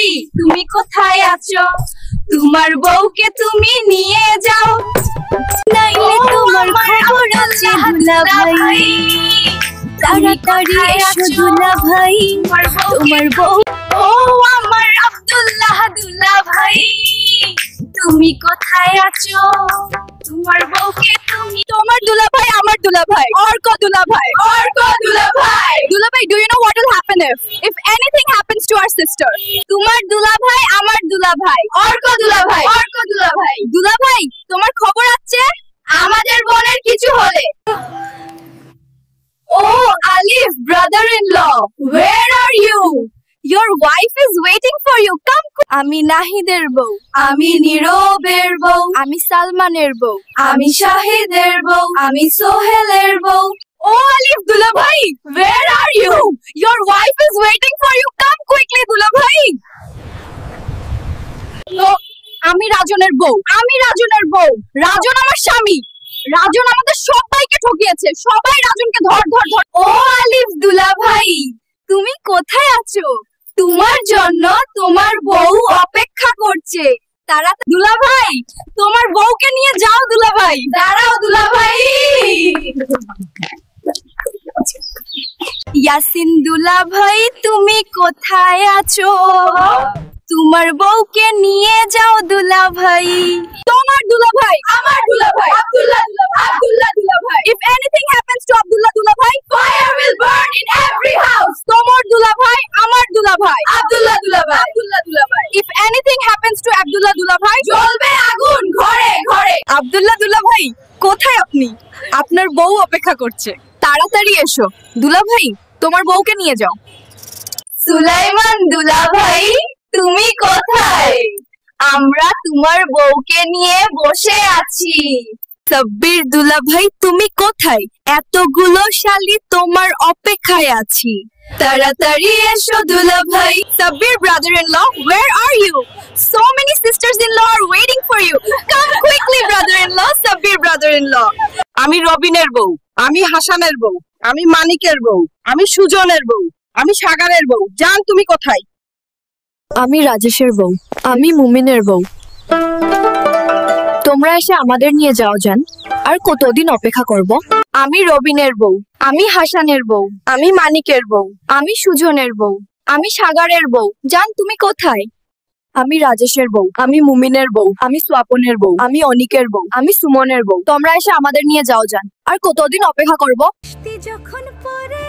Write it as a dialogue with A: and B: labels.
A: ভাই তুমি কোথায় আছো? তোমার বউকে তুমি নিয়ে যাও, নাইলে তোমার খবর আছে দুলা ভাই। তাড়াতাড়ি এসো দুলা ভাই, তোমার বউ। ও আমার আব্দুল্লাহ দুলা ভাই, তুমি কোথায় আছো? তোমার বউকে তুমি। তোমার দুলা ভাই আমার দুলা ভাই, অর্ক দুলা ভাই, অর্ক দুলা ভাই। দুলা ভাই, do you know what will happen if anything happens to our sister? তোমার দুলা ভাই আমার দুলা ভাই, অর্ক দুলা ভাই, অর্ক দুলা ভাই। দুলা ভাই, তোমার খবর আছে আমাদের বোনের কিছু হলে? Oh, Alif, brother-in-law, where are you? Your wife is waiting for you. Come. আমি নাহিদের বউ, আমি নীরবের বউ, আমি সালমানের বউ, আমি শাহিদের বউ, আমি সোহেলের বউ। Oh, Alif, দুলা ভাই, where are you? Your wife is waiting for you. Come quickly, দুলা ভাই। আমি রাজনের বউ, আমি রাজনের বউ। রাজন আমার স্বামী। রাজন আমাদের সবাইকে ঠকিয়েছে, সবাই রাজনকে ধর ধর ধর। ও আলিফ দুলা ভাই, তুমি কোথায় আছো? তোমার জন্য তোমার বউ অপেক্ষা করছে। তারা দুলা ভাই, তোমার বউকে নিয়ে যাও দুলা ভাই। দাঁড়াও দুলা ভাই। ইয়াসিন দুলা ভাই, তুমি কোথায় আছো? তোমার বউকে নিয়ে যাও দুলা ভাই। তোমার দুলা ভাই আমার দুলা ভাই, আব্দুল্লাহ দুলা ভাই, আব্দুল্লাহ দুলা ভাই। If anything happens to Abdullah দুলা ভাই, fire will burn in every house. তোমার দুলা ভাই আমার দুলা ভাই, আব্দুল্লাহ দুলা ভাই, আব্দুল্লাহ দুলা ভাই। If anything happens to Abdullah দুলা ভাই, জ্বলবে আগুন ঘরে ঘরে। আব্দুল্লাহ দুলা ভাই, কোথায় আপনি? আপনার বউ অপেক্ষা করছে, তাড়াতাড়ি এসো। দুলা ভাই, তোমার বউকে নিয়ে যাও। সুলাইমান দুলা ভাই, তুমি কোথায়? আমরা তোমার বউকে নিয়ে বসে আছি। সাব্বির দুলা ভাই, তুমি কোথায়? এতগুলো শালি তোমার অপেক্ষায় আছি, তাড়াতাড়ি এসো দুলা ভাই। Sabbir brother-in-law, where are you? So many sisters-in-law are waiting for you. Come quickly brother-in-law, Sabbir brother-in-law.
B: আমি রবিনের বউ, আমি হাসানের বউ, আমি মানিকের বউ, আমি সুজনের বউ, আমি সাগরের বউ। জান তুমি কোথায়?
C: আমি রাজেশের বউ, আমি মুমিনের বউ। তোমরা এসে আমাদের নিয়ে যাও জান, আর কতদিন অপেক্ষা করব? আমি রবিনের বউ, আমি হাসানের বউ, আমি মানিকের বউ, আমি সুজনের বউ, আমি সাগরের বউ। জান তুমি কোথায়? আমি রাজেশের বউ, আমি মুমিনের বউ, আমি সোয়াপনের বউ, আমি অনিকের বউ, আমি সুমনের বউ। তোমরা এসে আমাদের নিয়ে যাও জান, আর কতদিন অপেক্ষা করব?
A: যখন পরে